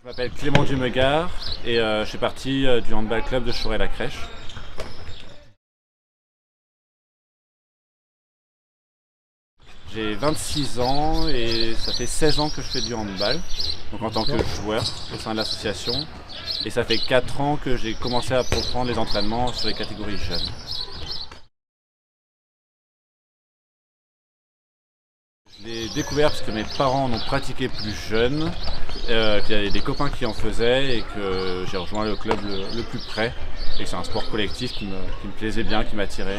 Je m'appelle Clément Dumegard et je fais partie du handball club de Chauray-la-Crèche. J'ai 26 ans et ça fait 16 ans que je fais du handball, donc en tant que joueur au sein de l'association. Et ça fait 4 ans que j'ai commencé à reprendre les entraînements sur les catégories jeunes. Je l'ai découvert parce que mes parents en ont pratiqué plus jeune, qu'il y avait des copains qui en faisaient et que j'ai rejoint le club le plus près. Et c'est un sport collectif qui me plaisait bien, qui m'attirait.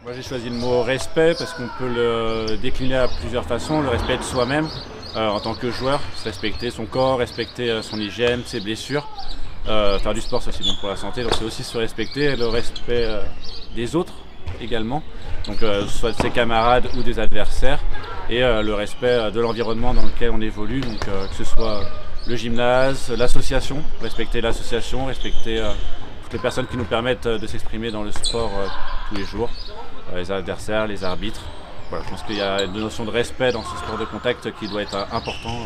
Moi j'ai choisi le mot respect parce qu'on peut le décliner à plusieurs façons. Le respect de soi-même en tant que joueur, respecter son corps, respecter son hygiène, ses blessures. Faire du sport c'est aussi bon pour la santé, donc c'est aussi se respecter, le respect des autres également, donc soit de ses camarades ou des adversaires, et le respect de l'environnement dans lequel on évolue, donc que ce soit le gymnase, l'association, respecter toutes les personnes qui nous permettent de s'exprimer dans le sport tous les jours, les adversaires, les arbitres. Voilà, je pense qu'il y a une notion de respect dans ce sport de contact qui doit être important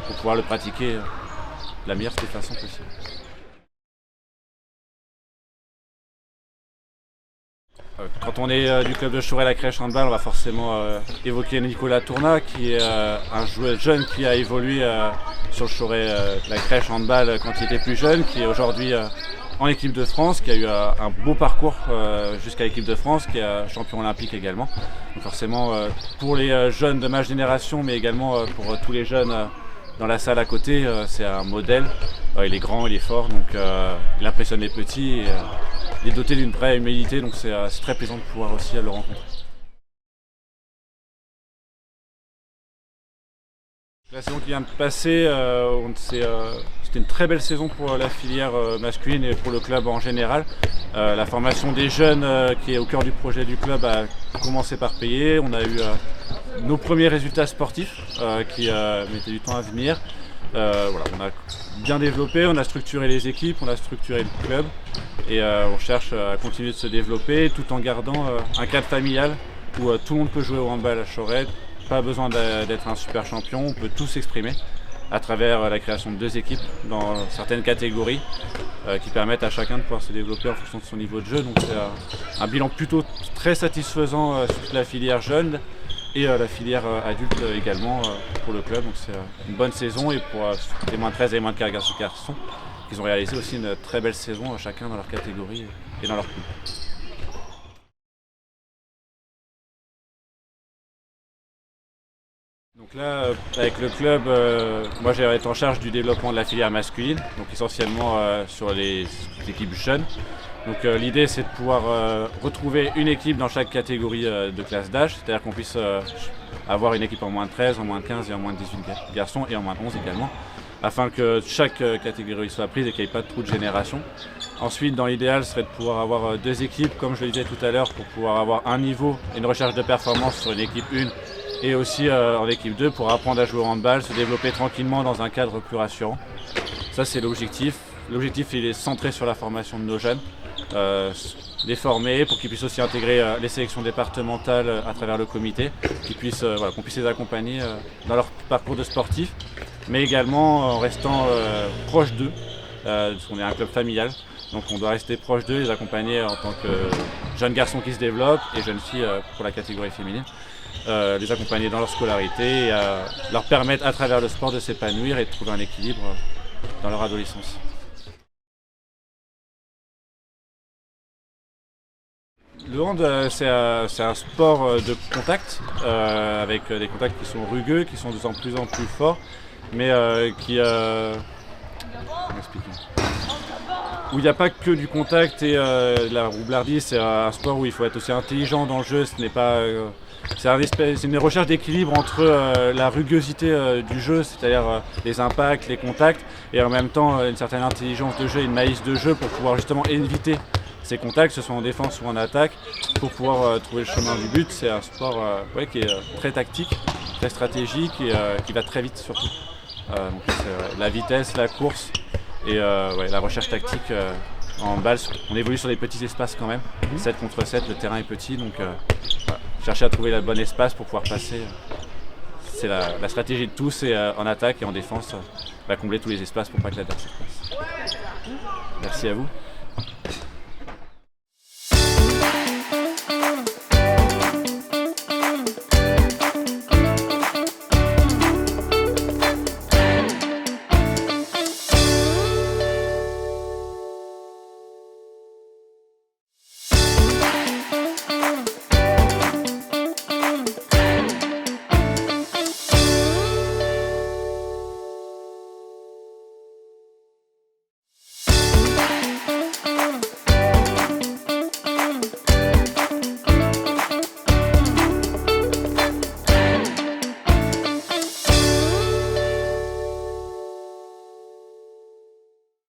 pour pouvoir le pratiquer de la meilleure des façons possible. Quand on est du club de Chauray-la-Crèche handball, on va forcément évoquer Nicolas Tournat, qui est un joueur jeune qui a évolué sur le Chauray-la-Crèche handball quand il était plus jeune, qui est aujourd'hui en équipe de France, qui a eu un beau parcours jusqu'à l'équipe de France, qui est champion olympique également. Donc forcément pour les jeunes de ma génération, mais également pour tous les jeunes dans la salle à côté, c'est un modèle. Il est grand, il est fort, donc il impressionne les petits. Et, il est doté d'une vraie humilité, donc c'est très plaisant de pouvoir aussi le rencontrer. La saison qui vient de passer, c'était une très belle saison pour la filière masculine et pour le club en général. La formation des jeunes qui est au cœur du projet du club a commencé par payer. On a eu nos premiers résultats sportifs qui mettaient du temps à venir. Voilà, on a bien développé, on a structuré les équipes, on a structuré le club et on cherche à continuer de se développer tout en gardant un cadre familial où tout le monde peut jouer au handball à Chauray. Pas besoin d'être un super champion, on peut tous s'exprimer à travers la création de 2 équipes dans certaines catégories qui permettent à chacun de pouvoir se développer en fonction de son niveau de jeu. Donc c'est un bilan plutôt très satisfaisant sur toute la filière jeune et la filière adulte également pour le club. Donc c'est une bonne saison et pour les moins 13 et les moins 15 garçons, ils ont réalisé aussi une très belle saison chacun dans leur catégorie et dans leur poule. Donc là, avec le club, moi j'ai été en charge du développement de la filière masculine, donc essentiellement sur les équipes jeunes. Donc l'idée c'est de pouvoir retrouver une équipe dans chaque catégorie de classe d'âge, c'est-à-dire qu'on puisse avoir une équipe en moins de 13, en moins de 15 et en moins de 18 garçons et en moins de 11 également, afin que chaque catégorie soit prise et qu'il n'y ait pas de trou de génération. Ensuite, dans l'idéal, ce serait de pouvoir avoir 2 équipes, comme je le disais tout à l'heure, pour pouvoir avoir un niveau et une recherche de performance sur une équipe 1 et aussi en équipe 2 pour apprendre à jouer au handball, se développer tranquillement dans un cadre plus rassurant. Ça c'est l'objectif. L'objectif il est centré sur la formation de nos jeunes, les former pour qu'ils puissent aussi intégrer les sélections départementales à travers le comité, qu'on puisse les accompagner dans leur parcours de sportif, mais également en restant proche d'eux, parce qu'on est un club familial. Donc on doit rester proche d'eux, les accompagner en tant que jeunes garçons qui se développent et jeunes filles pour la catégorie féminine. Les accompagner dans leur scolarité et leur permettre à travers le sport de s'épanouir et de trouver un équilibre dans leur adolescence. Le hand, c'est un sport de contact, avec des contacts qui sont rugueux, qui sont de plus en plus forts, mais où il n'y a pas que du contact et la roublardise. C'est un sport où il faut être aussi intelligent dans le jeu. C'est une recherche d'équilibre entre la ruguosité du jeu, c'est-à-dire les impacts, les contacts, et en même temps une certaine intelligence de jeu et une malice de jeu pour pouvoir justement éviter ces contacts, que ce soit en défense ou en attaque, pour pouvoir trouver le chemin du but. C'est un sport qui est très tactique, très stratégique et qui va très vite surtout. Donc c'est la vitesse, la course et la recherche tactique en balle. On évolue sur des petits espaces quand même, 7 contre 7, le terrain est petit, donc chercher à trouver le bon espace pour pouvoir passer c'est la stratégie de tous et en attaque et en défense, combler tous les espaces pour pas que l'adversaire passe. Merci à vous.